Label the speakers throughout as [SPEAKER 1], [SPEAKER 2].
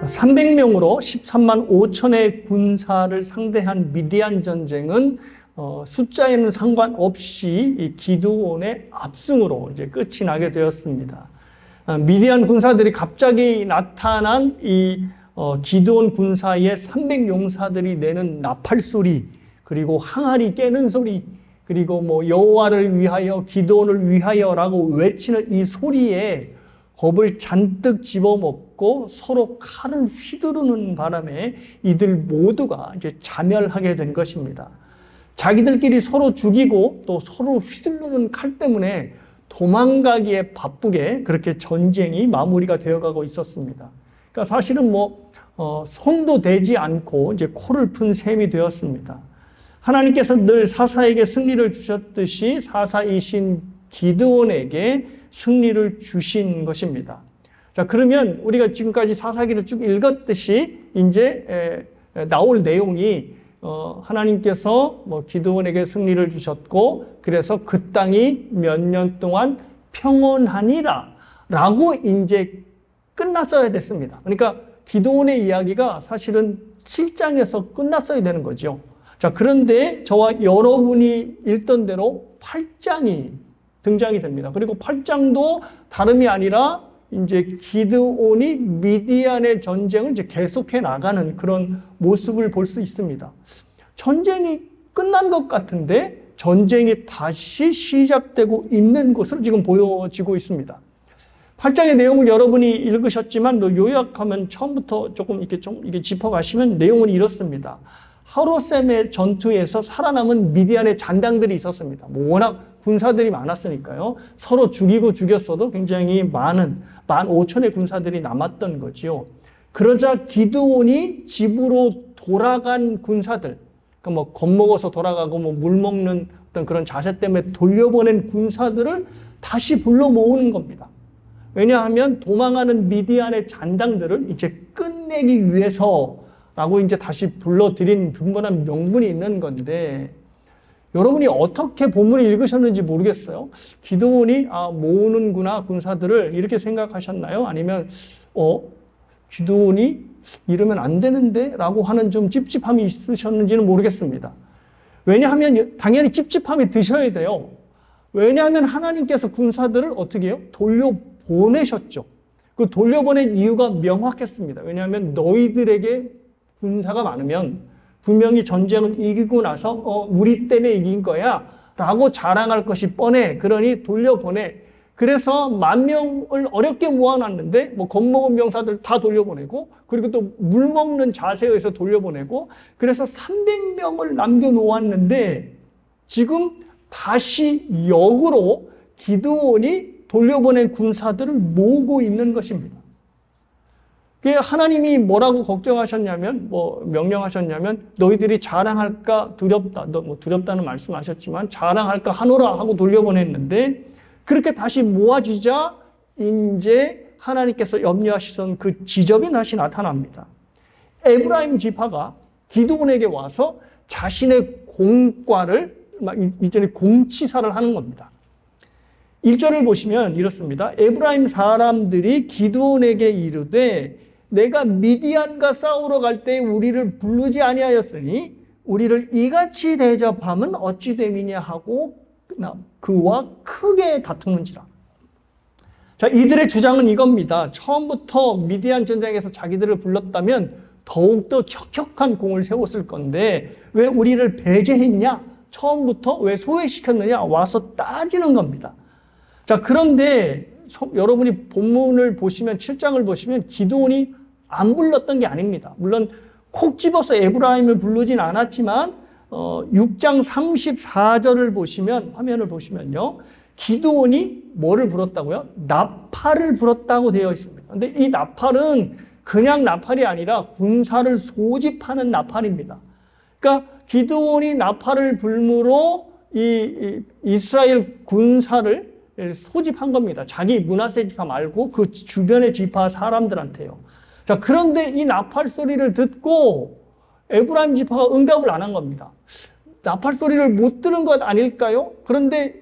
[SPEAKER 1] 300명으로 13만 5천의 군사를 상대한 미디안 전쟁은 숫자에는 상관없이 이 기드온의 압승으로 이제 끝이 나게 되었습니다. 미디안 군사들이 갑자기 나타난 이 기드온 군사의 300용사들이 내는 나팔 소리, 그리고 항아리 깨는 소리, 그리고 뭐 여호와를 위하여, 기드온을 위하여라고 외치는 이 소리에 겁을 잔뜩 집어먹고 서로 칼을 휘두르는 바람에 이들 모두가 이제 자멸하게 된 것입니다. 자기들끼리 서로 죽이고 또 서로 휘두르는 칼 때문에 도망가기에 바쁘게 그렇게 전쟁이 마무리가 되어가고 있었습니다. 그러니까 사실은 손도 대지 않고 이제 코를 푼 셈이 되었습니다. 하나님께서 늘 사사에게 승리를 주셨듯이 사사이신 기드온에게 승리를 주신 것입니다. 자, 그러면 우리가 지금까지 사사기를 쭉 읽었듯이 이제 나올 내용이 하나님께서 기드온에게 승리를 주셨고, 그래서 그 땅이 몇 년 동안 평온하니라 라고 이제 끝났어야 됐습니다. 그러니까 기드온의 이야기가 사실은 7장에서 끝났어야 되는 거죠. 자, 그런데 저와 여러분이 읽던 대로 8장이 등장이 됩니다. 그리고 8장도 다름이 아니라 이제 기드온이 미디안의 전쟁을 이제 계속해 나가는 그런 모습을 볼 수 있습니다. 전쟁이 끝난 것 같은데 전쟁이 다시 시작되고 있는 것으로 지금 보여지고 있습니다. 8장의 내용을 여러분이 읽으셨지만 요약하면 처음부터 조금 이렇게 짚어가시면 내용은 이렇습니다. 하루셈의 전투에서 살아남은 미디안의 잔당들이 있었습니다. 워낙 군사들이 많았으니까요. 서로 죽이고 죽였어도 굉장히 많은 15,000의 군사들이 남았던 거지요. 그러자 기드온이 집으로 돌아간 군사들, 그러니까 겁먹어서 돌아가고 물 먹는 어떤 그런 자세 때문에 돌려보낸 군사들을 다시 불러 모으는 겁니다. 왜냐하면 도망하는 미디안의 잔당들을 이제 끝내기 위해서 라고 이제 다시 불러들인 분분한 명분이 있는 건데, 여러분이 어떻게 본문을 읽으셨는지 모르겠어요. 기드온이 모으는구나 군사들을 이렇게 생각하셨나요? 아니면 기드온이 이러면 안 되는데 라고 하는 좀 찝찝함이 있으셨는지는 모르겠습니다. 왜냐하면 당연히 찝찝함이 드셔야 돼요. 왜냐하면 하나님께서 군사들을 어떻게 해요? 돌려보내셨죠. 그 돌려보낸 이유가 명확했습니다. 왜냐하면 너희들에게 군사가 많으면 분명히 전쟁을 이기고 나서 우리 때문에 이긴 거야 라고 자랑할 것이 뻔해. 그러니 돌려보내. 그래서 10,000명을 어렵게 모아놨는데 겁먹은 병사들 다 돌려보내고, 그리고 또 물 먹는 자세에서 돌려보내고, 그래서 300명을 남겨놓았는데 지금 다시 역으로 기드온이 돌려보낸 군사들을 모으고 있는 것입니다. 하나님이 뭐라고 걱정하셨냐면, 명령하셨냐면, 너희들이 자랑할까 두렵다. 두렵다는 말씀하셨지만, 자랑할까 하노라 하고 돌려보냈는데, 그렇게 다시 모아지자, 이제 하나님께서 염려하시던 그 지점이 다시 나타납니다. 에브라임 지파가 기드온에게 와서 자신의 공과를, 이전에 공치사를 하는 겁니다. 1절을 보시면 이렇습니다. 에브라임 사람들이 기드온에게 이르되, 내가 미디안과 싸우러 갈 때 우리를 부르지 아니하였으니 우리를 이같이 대접함은 어찌 됨이냐 하고 그와 크게 다투는지라. 자, 이들의 주장은 이겁니다. 처음부터 미디안 전쟁에서 자기들을 불렀다면 더욱더 혁혁한 공을 세웠을 건데 왜 우리를 배제했냐? 처음부터 왜 소외시켰느냐? 와서 따지는 겁니다. 자, 그런데 여러분이 본문을 보시면 7장을 보시면 기드온이 안 불렀던 게 아닙니다. 물론 콕 집어서 에브라임을 부르진 않았지만 6장 34절을 보시면, 화면을 보시면요, 기드온이 뭐를 불었다고요? 나팔을 불었다고 되어 있습니다. 근데 이 나팔은 그냥 나팔이 아니라 군사를 소집하는 나팔입니다. 그러니까 기드온이 나팔을 불므로 이 이스라엘 군사를 소집한 겁니다. 자기 므낫세 지파 말고 그 주변의 지파 사람들한테요. 자, 그런데 이 나팔 소리를 듣고 에브라임 지파가 응답을 안 한 겁니다. 나팔 소리를 못 들은 것 아닐까요? 그런데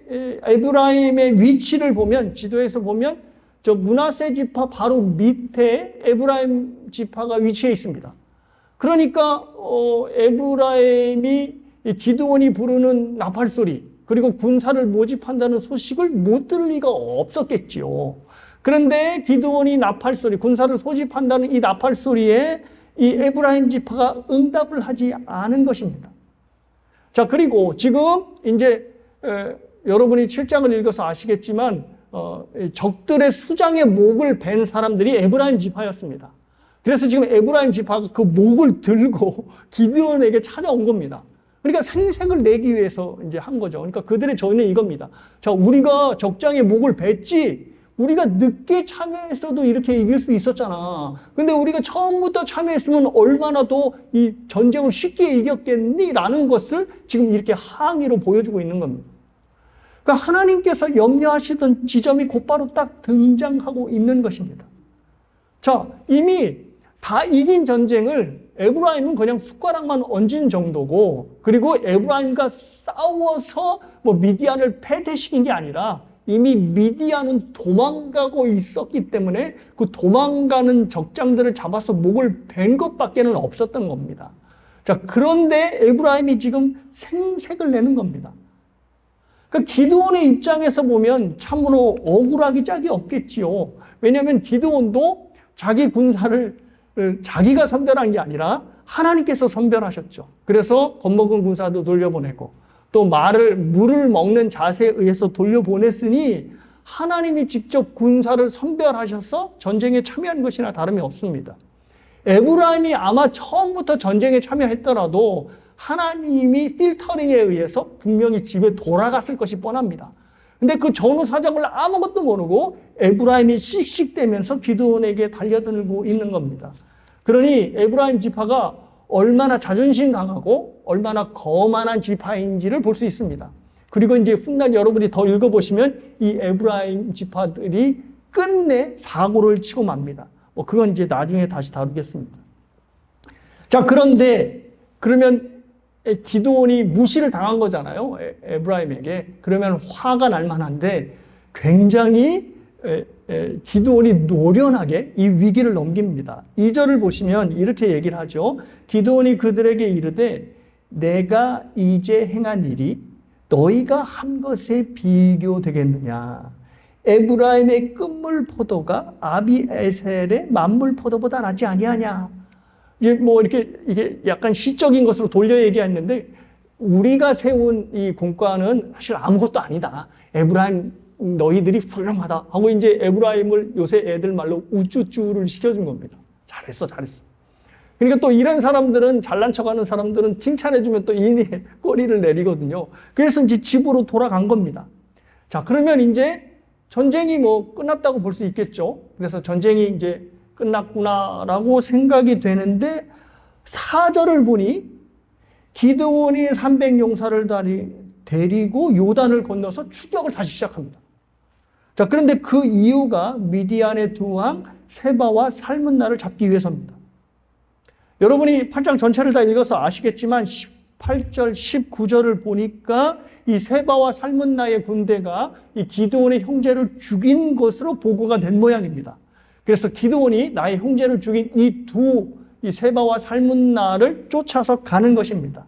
[SPEAKER 1] 에브라임의 위치를 보면, 지도에서 보면 저 므낫세 지파 바로 밑에 에브라임 지파가 위치해 있습니다. 그러니까 에브라임이 기드온이 부르는 나팔 소리, 그리고 군사를 모집한다는 소식을 못 들을 리가 없었겠지요. 그런데 기드온이 나팔 소리, 군사를 소집한다는 이 나팔 소리에 이 에브라임 지파가 응답을 하지 않은 것입니다. 자, 그리고 지금 이제 여러분이 7장을 읽어서 아시겠지만 적들의 수장의 목을 벤 사람들이 에브라임 지파였습니다. 그래서 지금 에브라임 지파가 그 목을 들고 기드온에게 찾아온 겁니다. 그러니까 생색을 내기 위해서 이제 한 거죠. 그러니까 그들의 전례는 이겁니다. 자, 우리가 적장의 목을 뱄지, 우리가 늦게 참여했어도 이렇게 이길 수 있었잖아. 근데 우리가 처음부터 참여했으면 얼마나 더 이 전쟁을 쉽게 이겼겠니? 라는 것을 지금 이렇게 항의로 보여주고 있는 겁니다. 그러니까 하나님께서 염려하시던 지점이 곧바로 딱 등장하고 있는 것입니다. 자, 이미 다 이긴 전쟁을 에브라임은 그냥 숟가락만 얹은 정도고, 그리고 에브라임과 싸워서 미디안을 패퇴시킨 게 아니라 이미 미디안은 도망가고 있었기 때문에 그 도망가는 적장들을 잡아서 목을 벤 것밖에는 없었던 겁니다. 자, 그런데 에브라임이 지금 생색을 내는 겁니다. 그러니까 기드온의 입장에서 보면 참으로 억울하기 짝이 없겠지요. 왜냐하면 기드온도 자기 군사를 자기가 선별한 게 아니라 하나님께서 선별하셨죠. 그래서 겁먹은 군사도 돌려보내고 또 물을 먹는 자세에 의해서 돌려보냈으니 하나님이 직접 군사를 선별하셔서 전쟁에 참여한 것이나 다름이 없습니다. 에브라임이 아마 처음부터 전쟁에 참여했더라도 하나님이 필터링에 의해서 분명히 집에 돌아갔을 것이 뻔합니다. 근데 그 전후 사정을 아무것도 모르고 에브라임이 씩씩대면서 기드온에게 달려들고 있는 겁니다. 그러니 에브라임 지파가 얼마나 자존심 강하고 얼마나 거만한 지파인지를 볼 수 있습니다. 그리고 이제 훗날 여러분이 더 읽어보시면 이 에브라임 지파들이 끝내 사고를 치고 맙니다. 그건 이제 나중에 다시 다루겠습니다. 자, 그러면 기드온이 무시를 당한 거잖아요. 에브라임에게. 그러면 화가 날 만한데 굉장히 기드온이 노련하게 이 위기를 넘깁니다. 2절을 보시면 이렇게 얘기를 하죠. 기드온이 그들에게 이르되 내가 이제 행한 일이 너희가 한 것에 비교되겠느냐. 에브라임의 끝물 포도가 아비에셀의 만물 포도보다 낫지 아니하냐. 이게 약간 시적인 것으로 돌려 얘기했는데 우리가 세운 이 공과는 사실 아무것도 아니다. 에브라임 너희들이 훌륭하다 하고 이제 에브라임을 요새 애들 말로 우쭈쭈를 시켜준 겁니다. 잘했어. 그러니까 또 이런 사람들은, 잘난 척하는 사람들은 칭찬해주면 또 이니 꼬리를 내리거든요. 그래서 이제 집으로 돌아간 겁니다. 자, 그러면 이제 전쟁이 끝났다고 볼 수 있겠죠. 그래서 전쟁이 이제 끝났구나라고 생각이 되는데 4절을 보니 기드온이 300용사를 데리고 요단을 건너서 추격을 다시 시작합니다. 자, 그런데 그 이유가 미디안의 두 왕 세바와 살문나를 잡기 위해서입니다. 여러분이 8장 전체를 다 읽어서 아시겠지만 18절, 19절을 보니까 이 세바와 살문나의 군대가 이 기드온의 형제를 죽인 것으로 보고가 된 모양입니다. 그래서 기드온이 나의 형제를 죽인 이 세바와 살문나를 쫓아서 가는 것입니다.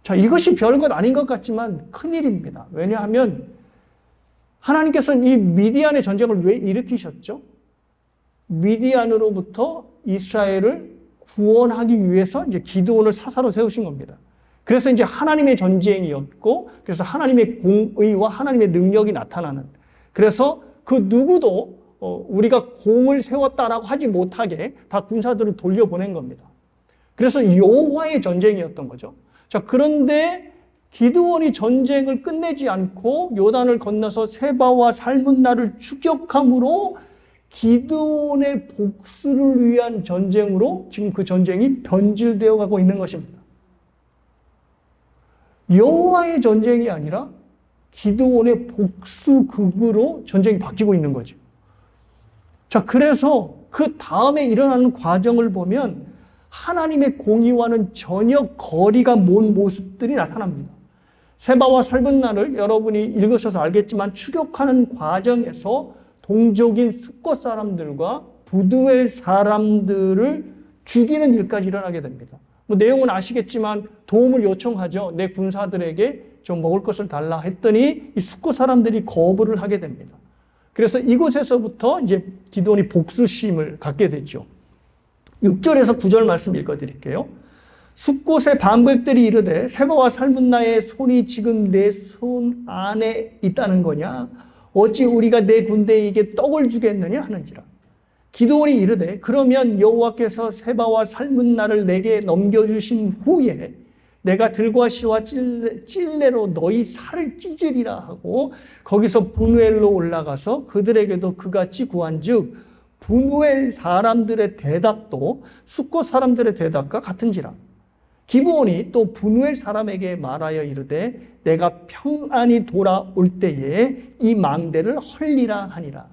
[SPEAKER 1] 자, 이것이 별것 아닌 것 같지만 큰일입니다. 왜냐하면 하나님께서는 이 미디안의 전쟁을 왜 일으키셨죠? 미디안으로부터 이스라엘을 구원하기 위해서 이제 기드온을 사사로 세우신 겁니다. 그래서 이제 하나님의 전쟁이었고, 그래서 하나님의 공의와 하나님의 능력이 나타나는, 그래서 그 누구도 우리가 공을 세웠다라고 하지 못하게 다 군사들을 돌려보낸 겁니다. 그래서 여호와의 전쟁이었던 거죠. 자, 그런데 기드온이 전쟁을 끝내지 않고 요단을 건너서 세바와 살문나를 추격함으로 기드온의 복수를 위한 전쟁으로 지금 그 전쟁이 변질되어 가고 있는 것입니다. 여호와의 전쟁이 아니라 기드온의 복수극으로 전쟁이 바뀌고 있는 거죠. 자, 그래서 그 다음에 일어나는 과정을 보면 하나님의 공의와는 전혀 거리가 먼 모습들이 나타납니다. 세바와 살문나를 여러분이 읽으셔서 알겠지만 추격하는 과정에서 동족인 숫곳 사람들과 부두엘 사람들을 죽이는 일까지 일어나게 됩니다. 뭐 내용은 아시겠지만 도움을 요청하죠. 내 군사들에게 좀 먹을 것을 달라 했더니 이 숫곳 사람들이 거부를 하게 됩니다. 그래서 이곳에서부터 이제 기드온이 복수심을 갖게 되죠. 6절에서 9절 말씀 읽어드릴게요. 숫곳의 반백들이 이르되 세바와 살문나의 손이 지금 내 손 안에 있다는 거냐? 어찌 우리가 내 군대에게 떡을 주겠느냐 하는지라. 기드온이 이르되 그러면 여호와께서 세바와 살문나를 내게 넘겨주신 후에 내가 들과 시와 찔레로 너희 살을 찢으리라 하고 거기서 분우엘로 올라가서 그들에게도 그같이 구한즉 분우엘 사람들의 대답도 숫곳 사람들의 대답과 같은지라. 기브온이 또 분우엘 사람에게 말하여 이르되 내가 평안히 돌아올 때에 이 망대를 헐리라 하니라.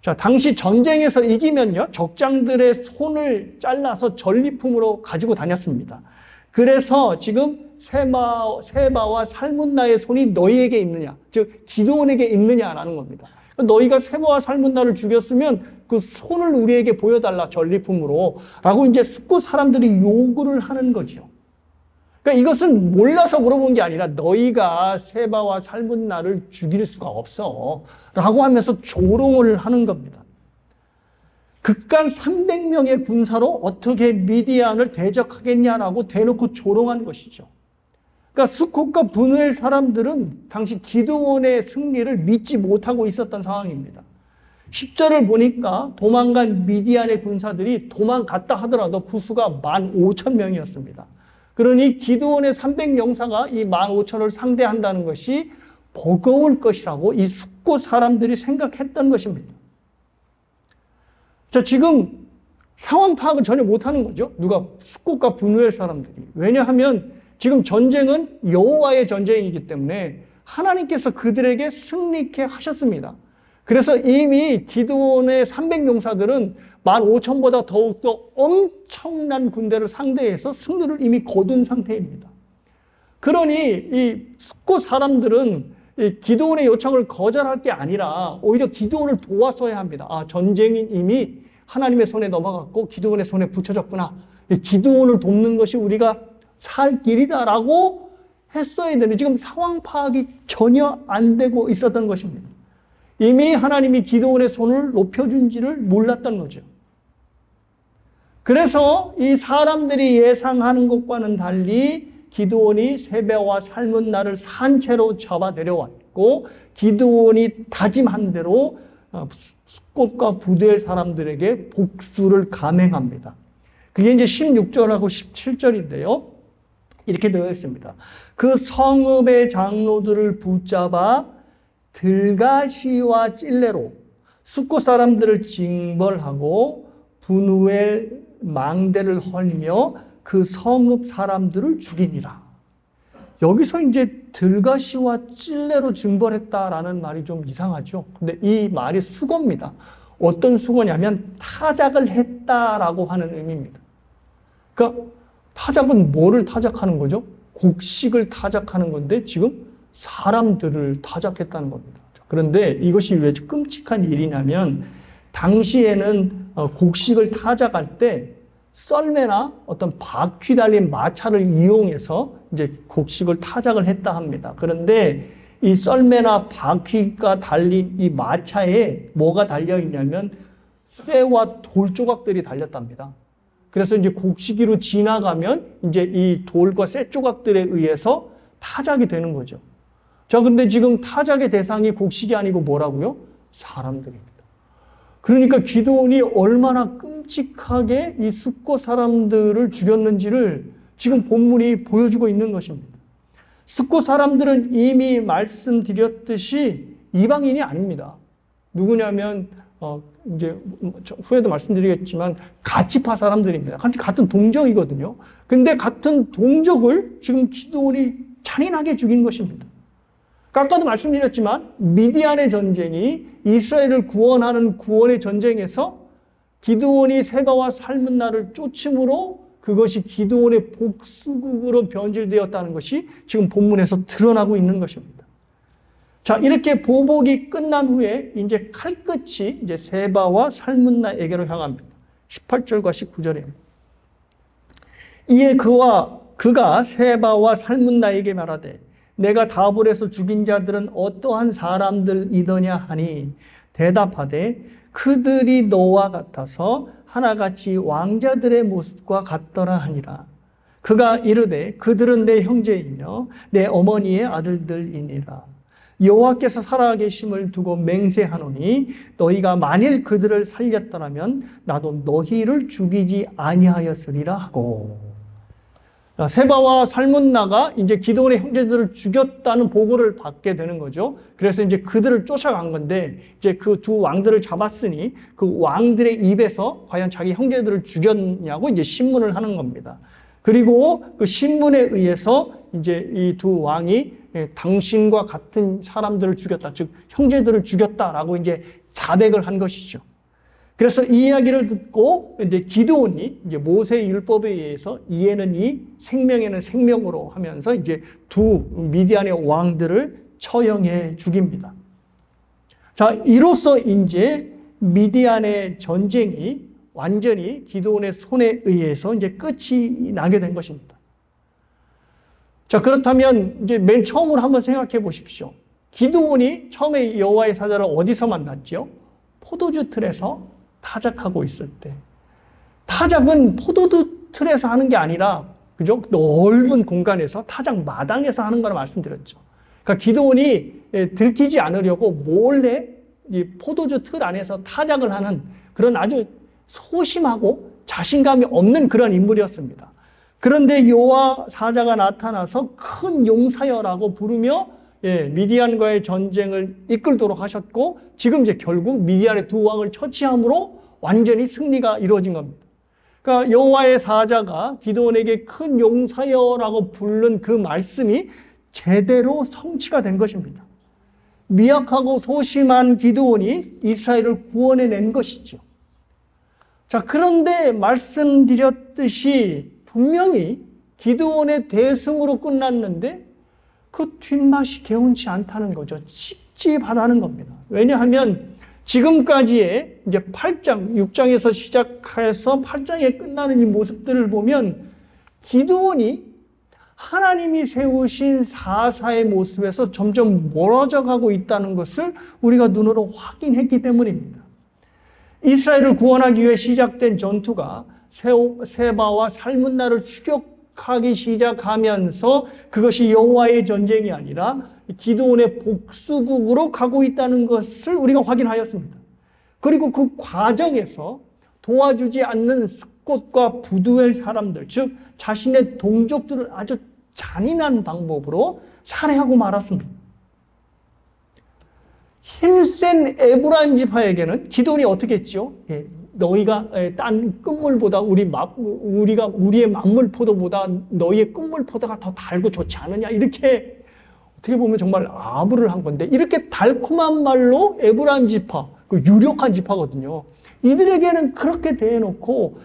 [SPEAKER 1] 자, 당시 전쟁에서 이기면요 적장들의 손을 잘라서 전리품으로 가지고 다녔습니다. 그래서 지금 세바와 살문나의 손이 너희에게 있느냐, 즉 기드온에게 있느냐라는 겁니다. 너희가 세바와 살문나를 죽였으면 그 손을 우리에게 보여달라 전리품으로 라고 이제 숫곳 사람들이 요구를 하는 거죠. 그러니까 이것은 몰라서 물어본 게 아니라 너희가 세바와 살문나를 죽일 수가 없어 라고 하면서 조롱을 하는 겁니다. 극간 300명의 군사로 어떻게 미디안을 대적하겠냐라고 대놓고 조롱한 것이죠. 그러니까 숫곳과 분우엘 사람들은 당시 기드온의 승리를 믿지 못하고 있었던 상황입니다. 10절을 보니까 도망간 미디안의 군사들이 도망갔다 하더라도 그 수가 15,000명이었습니다. 그러니 기드온의 300용사가 이 15,000을 상대한다는 것이 버거울 것이라고 이 숫곳 사람들이 생각했던 것입니다. 자, 지금 상황 파악을 전혀 못하는 거죠. 누가? 숫곳과 분우엘 사람들이. 왜냐하면 지금 전쟁은 여호와의 전쟁이기 때문에 하나님께서 그들에게 승리케 하셨습니다. 그래서 이미 기드온의 300용사들은 15,000보다 더욱더 엄청난 군대를 상대해서 승리를 이미 거둔 상태입니다. 그러니 이 숫곳 사람들은 이 기드온의 요청을 거절할 게 아니라 오히려 기드온을 도와서야 합니다. 아, 전쟁이 이미 하나님의 손에 넘어갔고 기드온의 손에 붙여졌구나. 기드온을 돕는 것이 우리가 살 길이다라고 했어야 되는데 지금 상황 파악이 전혀 안 되고 있었던 것입니다. 이미 하나님이 기드온의 손을 높여준지를 몰랐던 거죠. 그래서 이 사람들이 예상하는 것과는 달리 기드온이 세바와 살문나를 산채로 잡아 내려왔고 기드온이 다짐한 대로 숫곳과 부두엘 사람들에게 복수를 감행합니다. 그게 이제 16절하고 17절인데요. 이렇게 되어 있습니다. 그 성읍의 장로들을 붙잡아 들가시와 찔레로 숫곳 사람들을 징벌하고 분우엘 망대를 헐며 그 성읍 사람들을 죽이니라. 여기서 이제 들가시와 찔레로 징벌했다라는 말이 좀 이상하죠. 근데 이 말이 수거입니다. 어떤 수거냐면 타작을 했다라고 하는 의미입니다. 그러니까 타작은 뭐를 타작하는 거죠? 곡식을 타작하는 건데 지금 사람들을 타작했다는 겁니다. 그런데 이것이 왜 끔찍한 일이냐면 당시에는 곡식을 타작할 때 썰매나 어떤 바퀴 달린 마차를 이용해서 이제 곡식을 타작을 했다 합니다. 그런데 이 썰매나 바퀴가 달린 이 마차에 뭐가 달려 있냐면 쇠와 돌 조각들이 달렸답니다. 그래서 이제 곡식이로 지나가면 이제 이 돌과 쇠 조각들에 의해서 타작이 되는 거죠. 자, 근데 지금 타작의 대상이 곡식이 아니고 뭐라고요? 사람들입니다. 그러니까 기드온이 얼마나 끔찍하게 이 숫곳 사람들을 죽였는지를 지금 본문이 보여주고 있는 것입니다. 숫곳 사람들은 이미 말씀드렸듯이 이방인이 아닙니다. 누구냐면 이제 후에도 말씀드리겠지만 가치파 사람들입니다. 같은 동족이거든요. 근데 같은 동족을 지금 기드온이 잔인하게 죽인 것입니다. 아까도 말씀드렸지만 미디안의 전쟁이 이스라엘을 구원하는 구원의 전쟁에서 기드온이 세바와 살문나를 쫓음으로 그것이 기드온의 복수국으로 변질되었다는 것이 지금 본문에서 드러나고 있는 것입니다. 자, 이렇게 보복이 끝난 후에 이제 칼끝이 이제 세바와 살문나에게로 향합니다. 18절과 19절입니다. 이에 그가 세바와 살문나에게 말하되 내가 다볼에서 죽인 자들은 어떠한 사람들이더냐 하니 대답하되 그들이 너와 같아서 하나같이 왕자들의 모습과 같더라 하니라. 그가 이르되 그들은 내 형제이며 내 어머니의 아들들이니라. 여호와께서 살아계심을 두고 맹세하노니 너희가 만일 그들을 살렸더라면 나도 너희를 죽이지 아니하였으리라 하고. 세바와 살문나가 이제 기드온의 형제들을 죽였다는 보고를 받게 되는 거죠. 그래서 이제 그들을 쫓아간 건데 이제 그 두 왕들을 잡았으니 그 왕들의 입에서 과연 자기 형제들을 죽였냐고 이제 신문을 하는 겁니다. 그리고 그 신문에 의해서 이제 이 두 왕이 당신과 같은 사람들을 죽였다, 즉 형제들을 죽였다라고 이제 자백을 한 것이죠. 그래서 이 이야기를 듣고 이제 기드온이 이제 모세의 율법에 의해서 이에는 이, 생명에는 생명으로 하면서 이제 두 미디안의 왕들을 처형해 죽입니다. 자, 이로써 이제 미디안의 전쟁이 완전히 기드온의 손에 의해서 이제 끝이 나게 된 것입니다. 자, 그렇다면 이제 맨 처음으로 한번 생각해 보십시오. 기드온이 처음에 여호와의 사자를 어디서 만났죠? 포도주 틀에서 타작하고 있을 때. 타작은 포도주 틀에서 하는 게 아니라, 그죠? 넓은 공간에서 타작 마당에서 하는 걸 말씀드렸죠. 그러니까 기드온이 들키지 않으려고 몰래 이 포도주 틀 안에서 타작을 하는 그런 아주 소심하고 자신감이 없는 그런 인물이었습니다. 그런데 여호와 사자가 나타나서 큰 용사여라고 부르며 미디안과의 전쟁을 이끌도록 하셨고 지금 이제 결국 미디안의 두 왕을 처치함으로 완전히 승리가 이루어진 겁니다. 그러니까 여호와의 사자가 기드온에게 큰 용사여라고 부른 그 말씀이 제대로 성취가 된 것입니다. 미약하고 소심한 기드온이 이스라엘을 구원해낸 것이죠. 자, 그런데 말씀드렸듯이 분명히 기드온의 대승으로 끝났는데 그 뒷맛이 개운치 않다는 거죠. 찝찝하다는 겁니다. 왜냐하면 지금까지의 이제 8장, 6장에서 시작해서 8장에 끝나는 이 모습들을 보면 기드온이 하나님이 세우신 사사의 모습에서 점점 멀어져 가고 있다는 것을 우리가 눈으로 확인했기 때문입니다. 이스라엘을 구원하기 위해 시작된 전투가 세바와 살문나를 추격하기 시작하면서 그것이 여호와의 전쟁이 아니라 기드온의 복수국으로 가고 있다는 것을 우리가 확인하였습니다. 그리고 그 과정에서 도와주지 않는 스콧과 부두엘 사람들, 즉 자신의 동족들을 아주 잔인한 방법으로 살해하고 말았습니다. 힘센 에브라임 지파에게는 기드온이 어떻게 했죠? 너희가 딴 끝물보다 우리의 만물 포도보다 너희의 끝물 포도가 더 달고 좋지 않느냐, 이렇게 어떻게 보면 정말 아부를 한 건데, 이렇게 달콤한 말로 에브라임 지파, 그 유력한 지파거든요. 이들에게는 그렇게 대해놓고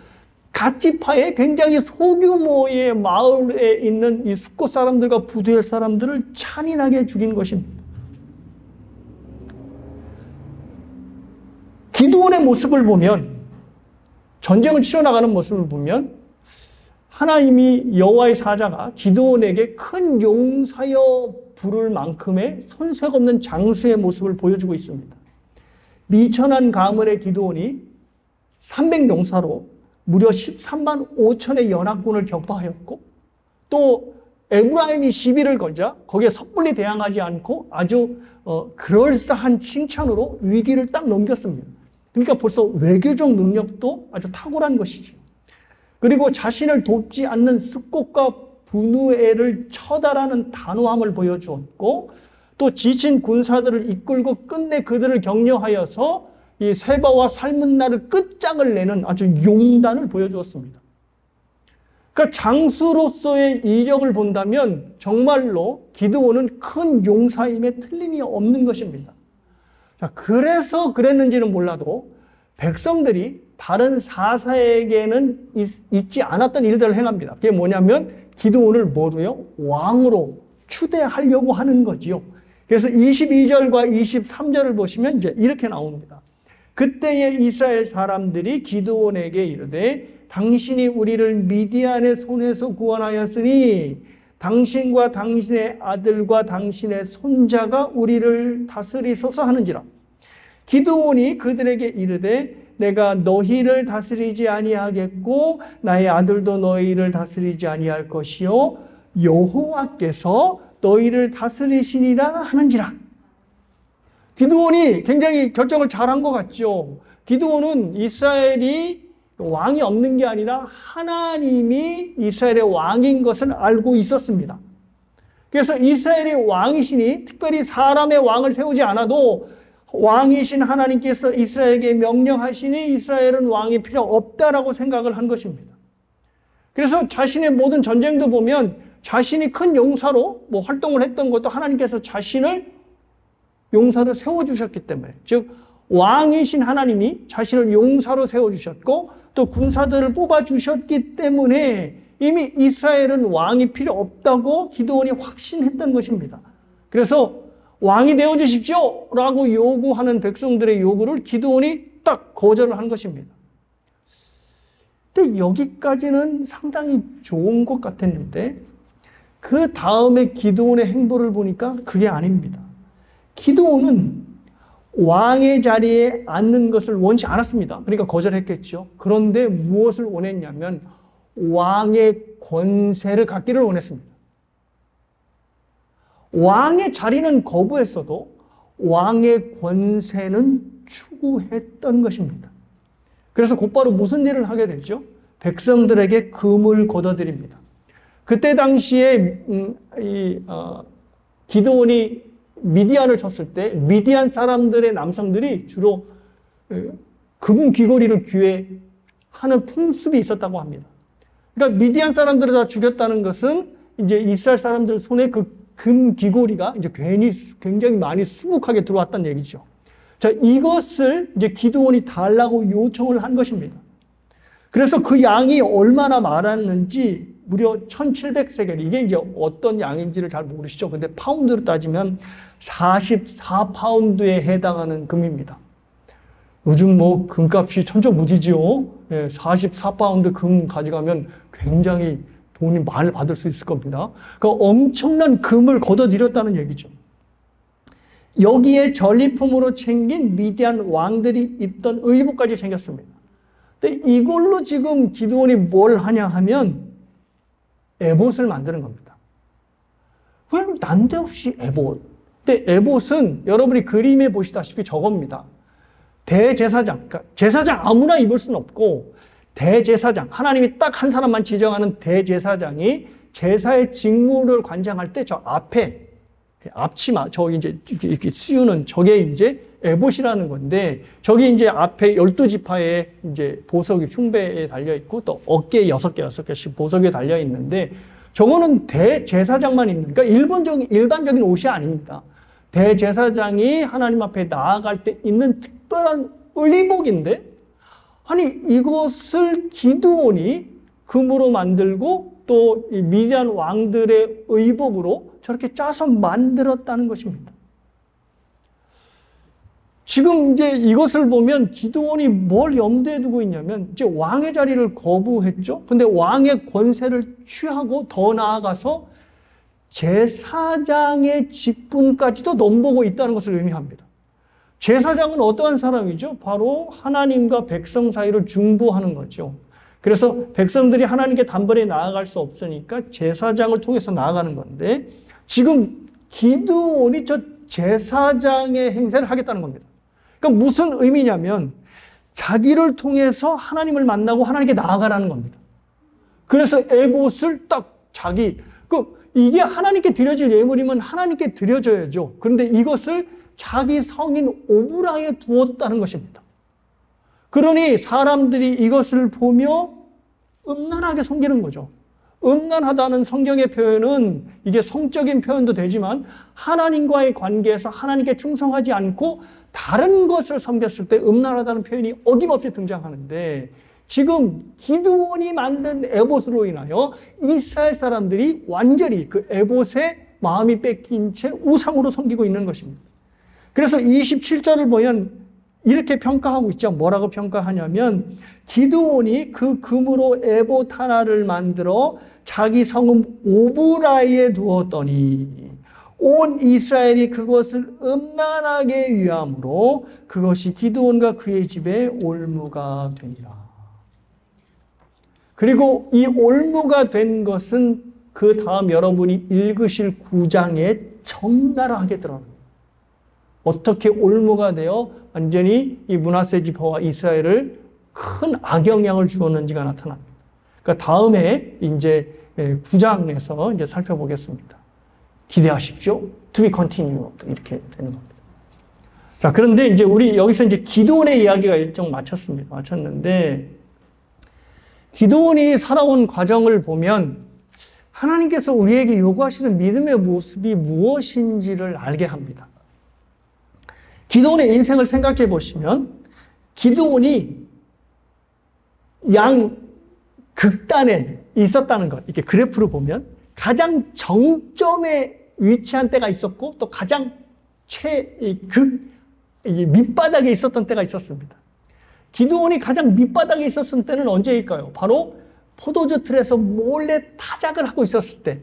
[SPEAKER 1] 갓 지파의 굉장히 소규모의 마을에 있는 이 스콧 사람들과 부두엘 사람들을 잔인하게 죽인 것입니다. 기드온의 모습을 보면, 전쟁을 치러나가는 모습을 보면 하나님이 여호와의 사자가 기드온에게 큰 용사여 부를 만큼의 손색 없는 장수의 모습을 보여주고 있습니다. 미천한 가문의 기드온이 300용사로 무려 13만 5천의 연합군을 격파하였고, 또 에브라임이 시비를 걸자 거기에 섣불리 대항하지 않고 아주 그럴싸한 칭찬으로 위기를 딱 넘겼습니다. 그러니까 벌써 외교적 능력도 아주 탁월한 것이죠. 그리고 자신을 돕지 않는 스콧과 부누엘을 처단하는 단호함을 보여주었고, 또 지친 군사들을 이끌고 끝내 그들을 격려하여서 이 세바와 살문나를 끝장을 내는 아주 용단을 보여주었습니다. 그러니까 장수로서의 이력을 본다면 정말로 기드온은 큰 용사임에 틀림이 없는 것입니다. 자, 그래서 그랬는지는 몰라도 백성들이 다른 사사에게는 있지 않았던 일들을 행합니다. 그게 뭐냐면 기드온을 뭐로요? 왕으로 추대하려고 하는 거지요. 그래서 22절과 23절을 보시면 이제 이렇게 나옵니다. 그때에 이스라엘 사람들이 기드온에게 이르되 당신이 우리를 미디안의 손에서 구원하였으니 당신과 당신의 아들과 당신의 손자가 우리를 다스리소서 하는지라. 기드온이 그들에게 이르되 내가 너희를 다스리지 아니하겠고 나의 아들도 너희를 다스리지 아니할 것이요 여호와께서 너희를 다스리시니라 하는지라. 기드온이 굉장히 결정을 잘한 것 같죠. 기드온은 이스라엘이 왕이 없는 게 아니라 하나님이 이스라엘의 왕인 것을 알고 있었습니다. 그래서 이스라엘의 왕이시니 특별히 사람의 왕을 세우지 않아도 왕이신 하나님께서 이스라엘에게 명령하시니 이스라엘은 왕이 필요 없다라고 생각을 한 것입니다. 그래서 자신의 모든 전쟁도 보면 자신이 큰 용사로 활동을 했던 것도 하나님께서 자신을 용사로 세워주셨기 때문에, 즉 왕이신 하나님이 자신을 용사로 세워주셨고 또 군사들을 뽑아주셨기 때문에 이미 이스라엘은 왕이 필요 없다고 기드온이 확신했던 것입니다. 그래서 왕이 되어주십시오 라고 요구하는 백성들의 요구를 기드온이 딱 거절을 한 것입니다. 근데 여기까지는 상당히 좋은 것 같았는데 그 다음에 기드온의 행보를 보니까 그게 아닙니다. 기드온은 왕의 자리에 앉는 것을 원치 않았습니다. 그러니까 거절했겠죠. 그런데 무엇을 원했냐면 왕의 권세를 갖기를 원했습니다. 왕의 자리는 거부했어도 왕의 권세는 추구했던 것입니다. 그래서 곧바로 무슨 일을 하게 되죠? 백성들에게 금을 걷어들입니다. 그때 당시에 기드온이 미디안을 쳤을 때 미디안 사람들의 남성들이 주로 금 귀걸이를 귀에 하는 풍습이 있었다고 합니다. 그러니까 미디안 사람들을 다 죽였다는 것은 이제 이스라엘 사람들 손에 그 금 귀걸이가 이제 굉장히 많이 수북하게 들어왔다는 얘기죠. 자, 이것을 이제 기드온이 달라고 요청을 한 것입니다. 그래서 그 양이 얼마나 많았는지 무려 1700세겔, 이게 이제 어떤 양인지를 잘 모르시죠. 근데 파운드로 따지면 44파운드에 해당하는 금입니다. 요즘 금값이 천정무지지요. 44파운드 금 가져가면 굉장히 돈이 많이 받을 수 있을 겁니다. 그러니까 엄청난 금을 걷어들였다는 얘기죠. 여기에 전리품으로 챙긴 미디안 왕들이 입던 의복까지 생겼습니다. 근데 이걸로 지금 기드온이 뭘 하냐 하면 에봇을 만드는 겁니다. 왜 난데없이 에봇? 근데 에봇은 여러분이 그림에 보시다시피 저겁니다. 대제사장, 그러니까 제사장 아무나 입을 수는 없고 대제사장, 하나님이 딱 한 사람만 지정하는 대제사장이 제사의 직무를 관장할 때 저 앞에 앞치마, 저기 이제 이렇게 씌우는 저게 이제 에봇이라는 건데, 저기 이제 앞에 12지파에 이제 보석이 흉배에 달려 있고 또 어깨에 6개씩 보석이 달려 있는데, 저거는 대제사장만 입는, 그러니까 일반적인 옷이 아닙니다. 대제사장이 하나님 앞에 나아갈 때 입는 특별한 의복인데, 아니 이것을 기드온이 금으로 만들고 또 이 미디안 왕들의 의복으로 저렇게 짜서 만들었다는 것입니다. 지금 이제 이것을 보면 기드온이 뭘 염두에 두고 있냐면, 이제 왕의 자리를 거부했죠. 근데 왕의 권세를 취하고 더 나아가서 제사장의 직분까지도 넘보고 있다는 것을 의미합니다. 제사장은 어떠한 사람이죠? 바로 하나님과 백성 사이를 중보하는 거죠. 그래서 백성들이 하나님께 단번에 나아갈 수 없으니까 제사장을 통해서 나아가는 건데, 지금 기드온이 저 제사장의 행세를 하겠다는 겁니다. 그러니까 무슨 의미냐면 자기를 통해서 하나님을 만나고 하나님께 나아가라는 겁니다. 그래서 에봇을 딱 이게 하나님께 드려질 예물이면 하나님께 드려져야죠. 그런데 이것을 자기 성인 오브라에 두었다는 것입니다. 그러니 사람들이 이것을 보며 음란하게 섬기는 거죠. 음란하다는 성경의 표현은 이게 성적인 표현도 되지만 하나님과의 관계에서 하나님께 충성하지 않고 다른 것을 섬겼을 때 음란하다는 표현이 어김없이 등장하는데, 지금 기드온이 만든 에봇으로 인하여 이스라엘 사람들이 완전히 그 에봇의 마음이 뺏긴 채 우상으로 섬기고 있는 것입니다. 그래서 27절을 보면 이렇게 평가하고 있죠. 뭐라고 평가하냐면 기드온이 그 금으로 에봇 하나를 만들어 자기 성읍 오브라에 두었더니 온 이스라엘이 그것을 음란하게 위함으로 그것이 기드온과 그의 집에 올무가 되니라. 그리고 이 올무가 된 것은 그 다음 여러분이 읽으실 9장에 적나라하게 드러납니다. 어떻게 올무가 되어 완전히 이 므낫세 지파와 이스라엘을 큰 악영향을 주었는지가 나타납니다. 그러니까 다음에 이제 9장에서 이제 살펴보겠습니다. 기대하십시오. To be continued. 이렇게 되는 겁니다. 자, 그런데 이제 우리 여기서 이제 기드온의 이야기가 일정 마쳤는데, 기드온이 살아온 과정을 보면 하나님께서 우리에게 요구하시는 믿음의 모습이 무엇인지를 알게 합니다. 기드온의 인생을 생각해 보시면 기드온이 양 극단에 있었다는 것, 이렇게 그래프를 보면 가장 정점에 위치한 때가 있었고 또 가장 밑바닥에 있었던 때가 있었습니다. 기드온이 가장 밑바닥에 있었을 때는 언제일까요? 바로 포도주 틀에서 몰래 타작을 하고 있었을 때,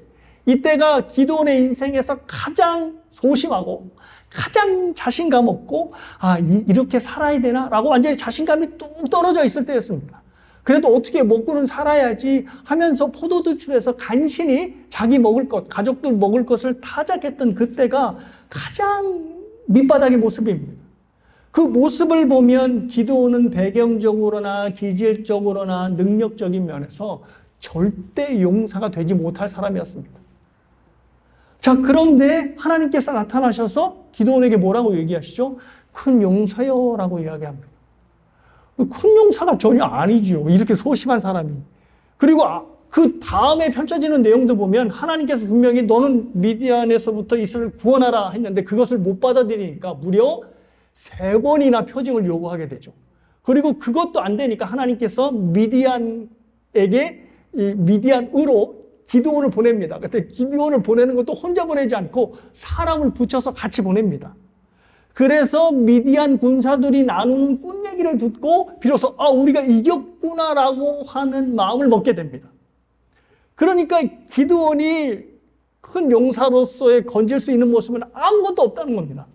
[SPEAKER 1] 이때가 기드온의 인생에서 가장 소심하고 가장 자신감 없고 이렇게 살아야 되나? 라고 완전히 자신감이 뚝 떨어져 있을 때였습니다. 그래도 어떻게 먹고는 살아야지 하면서 포도주출에서 간신히 자기 먹을 것, 가족들 먹을 것을 타작했던 그때가 가장 밑바닥의 모습입니다. 그 모습을 보면 기드온은 배경적으로나 기질적으로나 능력적인 면에서 절대 용사가 되지 못할 사람이었습니다. 자, 그런데 하나님께서 나타나셔서 기드온에게 뭐라고 얘기하시죠? 큰 용사여 라고 이야기합니다. 큰 용사가 전혀 아니죠. 이렇게 소심한 사람이. 그리고 그 다음에 펼쳐지는 내용도 보면 하나님께서 분명히 너는 미디안에서부터 이스라엘을 구원하라 했는데 그것을 못 받아들이니까 무려 3번이나 표징을 요구하게 되죠. 그리고 그것도 안 되니까 하나님께서 미디안으로 기드온을 보냅니다. 그때 기드온을 보내는 것도 혼자 보내지 않고 사람을 붙여서 같이 보냅니다. 그래서 미디안 군사들이 나누는 꾼 얘기를 듣고 비로소 우리가 이겼구나라고 하는 마음을 먹게 됩니다. 그러니까 기드온이 큰 용사로서의 건질 수 있는 모습은 아무것도 없다는 겁니다.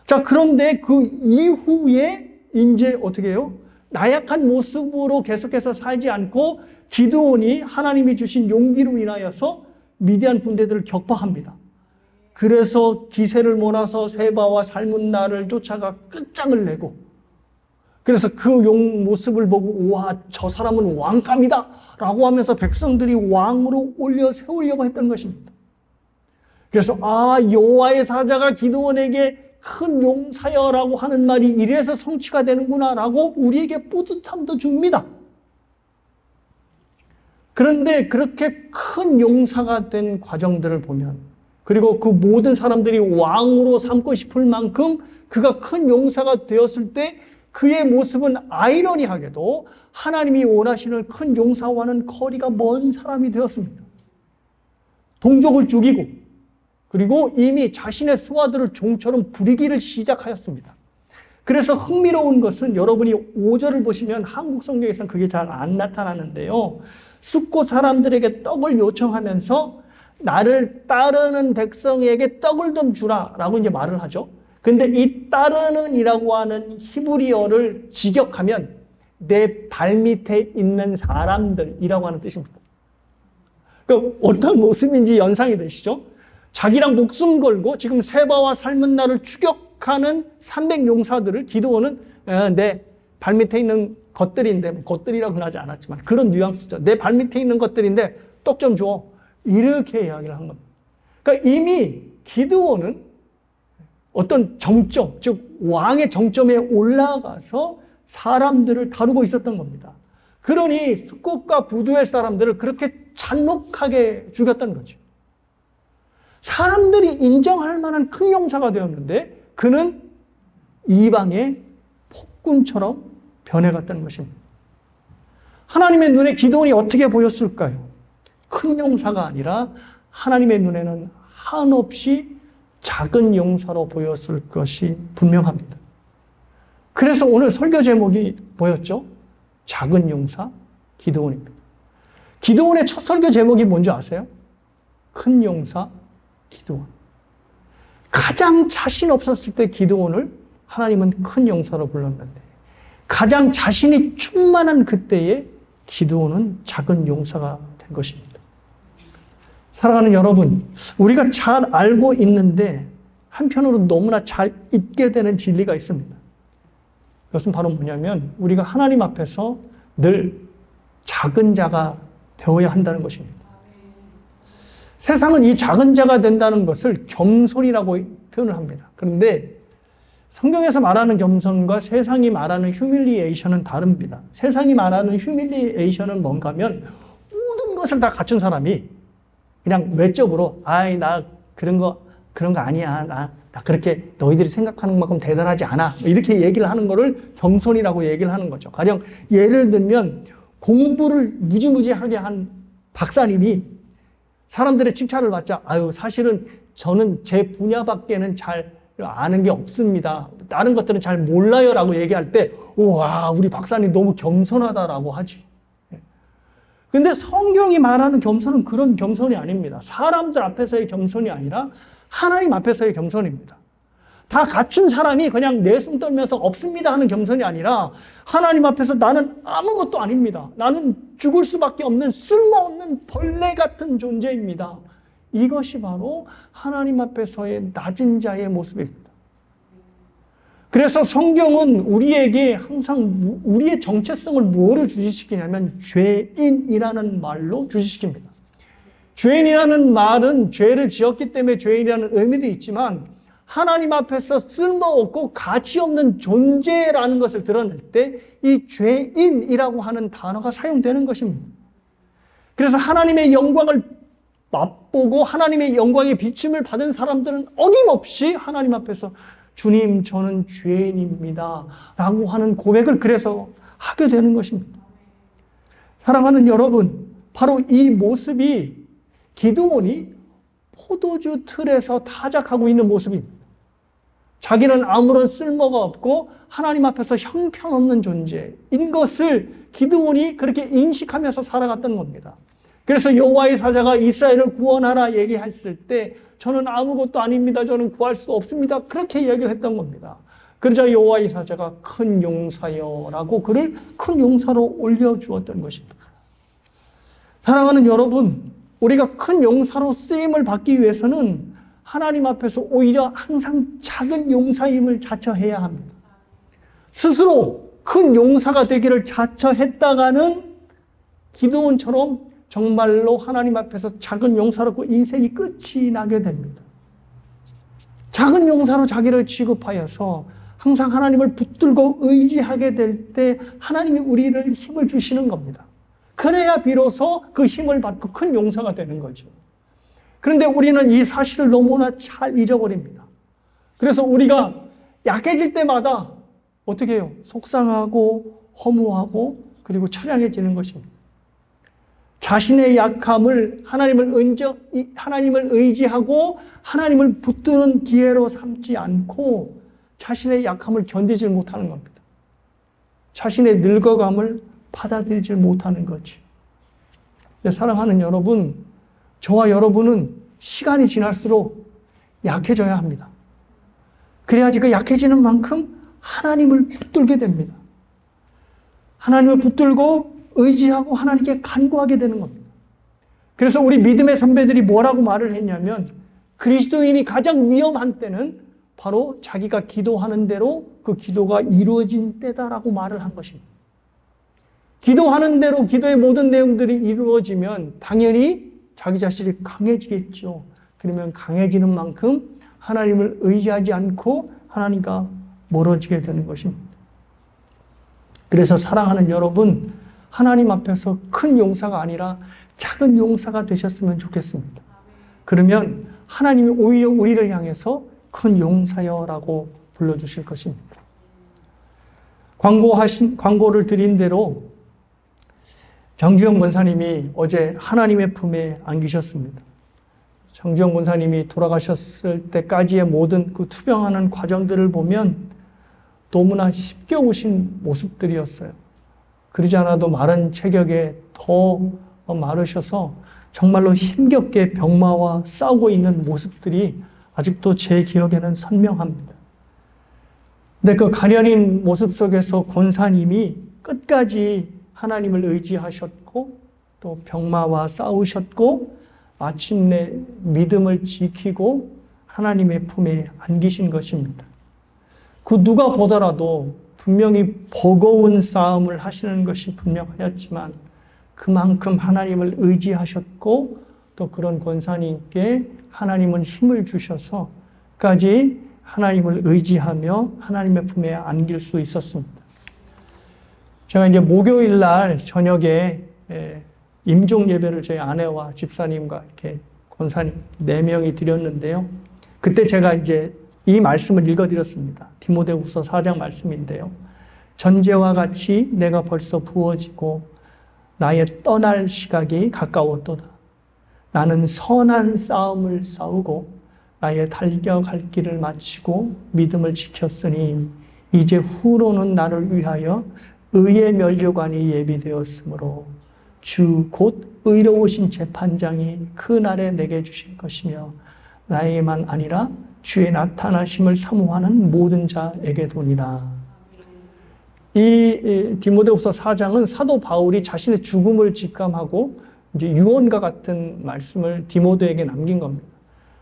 [SPEAKER 1] 자, 그런데 그 이후에 이제 어떻게 해요? 나약한 모습으로 계속해서 살지 않고 기드온이 하나님이 주신 용기로 인하여서 미디안 군대들을 격파합니다. 그래서 기세를 몰아서 세바와 살문나를 쫓아가 끝장을 내고, 그래서 그 용 모습을 보고 와, 저 사람은 왕감이다 라고 하면서 백성들이 왕으로 세우려고 했던 것입니다. 그래서 여호와의 사자가 기드온에게 큰 용사여라고 하는 말이 이래서 성취가 되는구나 라고 우리에게 뿌듯함도 줍니다. 그런데 그렇게 큰 용사가 된 과정들을 보면, 그리고 그 모든 사람들이 왕으로 삼고 싶을 만큼 그가 큰 용사가 되었을 때 그의 모습은 아이러니하게도 하나님이 원하시는 큰 용사와는 거리가 먼 사람이 되었습니다. 동족을 죽이고, 그리고 이미 자신의 수하들을 종처럼 부리기를 시작하였습니다. 그래서 흥미로운 것은 여러분이 5절을 보시면 한국 성경에서는 그게 잘 안 나타나는데요. 숫곳 사람들에게 떡을 요청하면서 나를 따르는 백성에게 떡을 좀 주라 라고 이제 말을 하죠. 근데 이 따르는 이라고 하는 히브리어를 직역하면 내 발밑에 있는 사람들이라고 하는 뜻입니다. 그러니까 어떤 모습인지 연상이 되시죠? 자기랑 목숨 걸고 지금 세바와 살문나를 추격하는 300용사들을 기드온은 내 발밑에 있는 것들인데, 것들이라고는 하지 않았지만 그런 뉘앙스죠. 내 발밑에 있는 것들인데 떡 좀 줘. 이렇게 이야기를 한 겁니다. 그러니까 이미 기드온은 어떤 정점, 즉 왕의 정점에 올라가서 사람들을 다루고 있었던 겁니다. 그러니 숫곳과 부두엘 사람들을 그렇게 잔혹하게 죽였던 거죠. 사람들이 인정할 만한 큰 용사가 되었는데 그는 이방의 폭군처럼 변해갔다는 것입니다. 하나님의 눈에 기드온이 어떻게 보였을까요? 큰 용사가 아니라 하나님의 눈에는 한없이 작은 용사로 보였을 것이 분명합니다. 그래서 오늘 설교 제목이 뭐였죠? 작은 용사 기드온입니다. 기드온의 첫 설교 제목이 뭔지 아세요? 큰 용사 기드온. 가장 자신 없었을 때 기드온을 하나님은 큰 용사로 불렀는데 가장 자신이 충만한 그때에 기드온은 작은 용사가 된 것입니다. 사랑하는 여러분, 우리가 잘 알고 있는데 한편으로 너무나 잘 잊게 되는 진리가 있습니다. 그것은 바로 뭐냐면 우리가 하나님 앞에서 늘 작은 자가 되어야 한다는 것입니다. 세상은 이 작은 자가 된다는 것을 겸손이라고 표현을 합니다. 그런데 성경에서 말하는 겸손과 세상이 말하는 휴밀리에이션은 다릅니다. 세상이 말하는 휴밀리에이션은 뭔가 하면 모든 것을 다 갖춘 사람이 그냥 외적으로 나 그런 거 아니야. 나 그렇게 너희들이 생각하는 만큼 대단하지 않아. 이렇게 얘기를 하는 거를 겸손이라고 얘기를 하는 거죠. 가령 예를 들면 공부를 무지무지하게 한 박사님이 사람들의 칭찬을 받자 사실은 저는 제 분야밖에는 잘 아는 게 없습니다. 다른 것들은 잘 몰라요 라고 얘기할 때 우와 우리 박사님 너무 겸손하다라고 하지. 근데 성경이 말하는 겸손은 그런 겸손이 아닙니다. 사람들 앞에서의 겸손이 아니라 하나님 앞에서의 겸손입니다. 다 갖춘 사람이 그냥 내숭 떨면서 없습니다 하는 겸손이 아니라 하나님 앞에서 나는 아무것도 아닙니다. 나는 죽을 수밖에 없는 쓸모없는 벌레 같은 존재입니다. 이것이 바로 하나님 앞에서의 낮은 자의 모습입니다. 그래서 성경은 우리에게 항상 우리의 정체성을 뭐로 주시시키냐면 죄인이라는 말로 주시시킵니다. 죄인이라는 말은 죄를 지었기 때문에 죄인이라는 의미도 있지만 하나님 앞에서 쓸모없고 가치 없는 존재라는 것을 드러낼 때 이 죄인이라고 하는 단어가 사용되는 것입니다. 그래서 하나님의 영광을 맛보고 하나님의 영광의 비춤을 받은 사람들은 어김없이 하나님 앞에서 주님 저는 죄인입니다 라고 하는 고백을 그래서 하게 되는 것입니다. 사랑하는 여러분, 바로 이 모습이 기드온이 포도주 틀에서 타작하고 있는 모습입니다. 자기는 아무런 쓸모가 없고 하나님 앞에서 형편없는 존재인 것을 기드온이 그렇게 인식하면서 살아갔던 겁니다. 그래서 여호와의 사자가 이스라엘을 구원하라 얘기했을 때 저는 아무것도 아닙니다. 저는 구할 수 없습니다. 그렇게 얘기를 했던 겁니다. 그러자 여호와의 사자가 큰 용사여 라고 그를 큰 용사로 올려주었던 것입니다. 사랑하는 여러분, 우리가 큰 용사로 쓰임을 받기 위해서는 하나님 앞에서 오히려 항상 작은 용사임을 자처해야 합니다. 스스로 큰 용사가 되기를 자처했다가는 기드온처럼 정말로 하나님 앞에서 작은 용사로 그 인생이 끝이 나게 됩니다. 작은 용사로 자기를 취급하여서 항상 하나님을 붙들고 의지하게 될 때 하나님이 우리를 힘을 주시는 겁니다. 그래야 비로소 그 힘을 받고 큰 용사가 되는 거죠. 그런데 우리는 이 사실을 너무나 잘 잊어버립니다. 그래서 우리가 약해질 때마다 어떻게 해요? 속상하고 허무하고 그리고 처량해지는 것입니다. 자신의 약함을 하나님을 의지하고 하나님을 붙드는 기회로 삼지 않고 자신의 약함을 견디지 못하는 겁니다. 자신의 늙어감을 받아들이지 못하는 거지. 사랑하는 여러분, 저와 여러분은 시간이 지날수록 약해져야 합니다. 그래야지 그 약해지는 만큼 하나님을 붙들게 됩니다. 하나님을 붙들고 의지하고 하나님께 간구하게 되는 겁니다. 그래서 우리 믿음의 선배들이 뭐라고 말을 했냐면 그리스도인이 가장 위험한 때는 바로 자기가 기도하는 대로 그 기도가 이루어진 때다라고 말을 한 것입니다. 기도하는 대로 기도의 모든 내용들이 이루어지면 당연히 자기 자신이 강해지겠죠. 그러면 강해지는 만큼 하나님을 의지하지 않고 하나님과 멀어지게 되는 것입니다. 그래서 사랑하는 여러분, 하나님 앞에서 큰 용사가 아니라 작은 용사가 되셨으면 좋겠습니다. 그러면 하나님이 오히려 우리를 향해서 큰 용사여라고 불러주실 것입니다. 광고를 드린 대로 정주영 권사님이 어제 하나님의 품에 안기셨습니다. 정주영 권사님이 돌아가셨을 때까지의 모든 그 투병하는 과정들을 보면 너무나 힘겨우신 모습들이었어요. 그러지 않아도 마른 체격에 더 마르셔서 정말로 힘겹게 병마와 싸우고 있는 모습들이 아직도 제 기억에는 선명합니다. 근데 그 가련인 모습 속에서 권사님이 끝까지 하나님을 의지하셨고 또 병마와 싸우셨고 마침내 믿음을 지키고 하나님의 품에 안기신 것입니다. 그 누가 보더라도 분명히 버거운 싸움을 하시는 것이 분명하였지만 그만큼 하나님을 의지하셨고 또 그런 권사님께 하나님은 힘을 주셔서 끝까지 하나님을 의지하며 하나님의 품에 안길 수 있었습니다. 제가 이제 목요일 날 저녁에 임종 예배를 저희 아내와 집사님과 이렇게 권사님 4명이 드렸는데요. 그때 제가 이제 이 말씀을 읽어드렸습니다. 디모데후서 4장 말씀인데요. 전제와 같이 내가 벌써 부어지고 나의 떠날 시각이 가까웠도다. 나는 선한 싸움을 싸우고 나의 달겨갈 길을 마치고 믿음을 지켰으니 이제 후로는 나를 위하여 의의 면류관이 예비되었으므로 주 곧 의로우신 재판장이 그 날에 내게 주실 것이며 나에게만 아니라 주의 나타나심을 사모하는 모든 자에게도니라. 이 디모데후서 4장은 사도 바울이 자신의 죽음을 직감하고 이제 유언과 같은 말씀을 디모데에게 남긴 겁니다.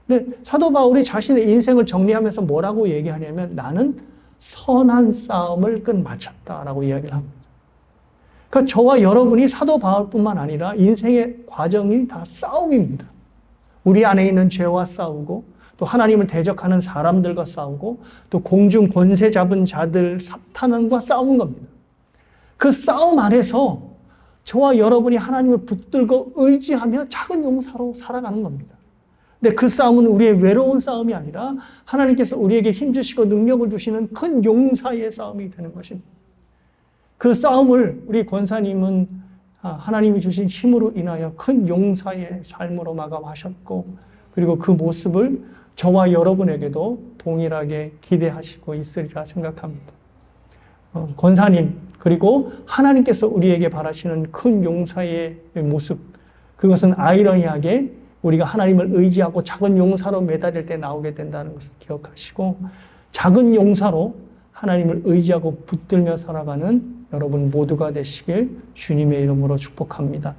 [SPEAKER 1] 근데 사도 바울이 자신의 인생을 정리하면서 뭐라고 얘기하냐면 나는 선한 싸움을 끝마쳤다라고 이야기를 합니다. 그러니까 저와 여러분이 사도 바울뿐만 아니라 인생의 과정이 다 싸움입니다. 우리 안에 있는 죄와 싸우고 또 하나님을 대적하는 사람들과 싸우고 또 공중 권세 잡은 자들 사탄과 싸우는 겁니다. 그 싸움 안에서 저와 여러분이 하나님을 붙들고 의지하며 작은 용사로 살아가는 겁니다. 근데 그 싸움은 우리의 외로운 싸움이 아니라 하나님께서 우리에게 힘주시고 능력을 주시는 큰 용사의 싸움이 되는 것입니다. 그 싸움을 우리 권사님은 하나님이 주신 힘으로 인하여 큰 용사의 삶으로 마감하셨고 그리고 그 모습을 저와 여러분에게도 동일하게 기대하시고 있으리라 생각합니다. 권사님 그리고 하나님께서 우리에게 바라시는 큰 용사의 모습 그것은 아이러니하게 우리가 하나님을 의지하고 작은 용사로 매달릴 때 나오게 된다는 것을 기억하시고 작은 용사로 하나님을 의지하고 붙들며 살아가는 여러분 모두가 되시길 주님의 이름으로 축복합니다.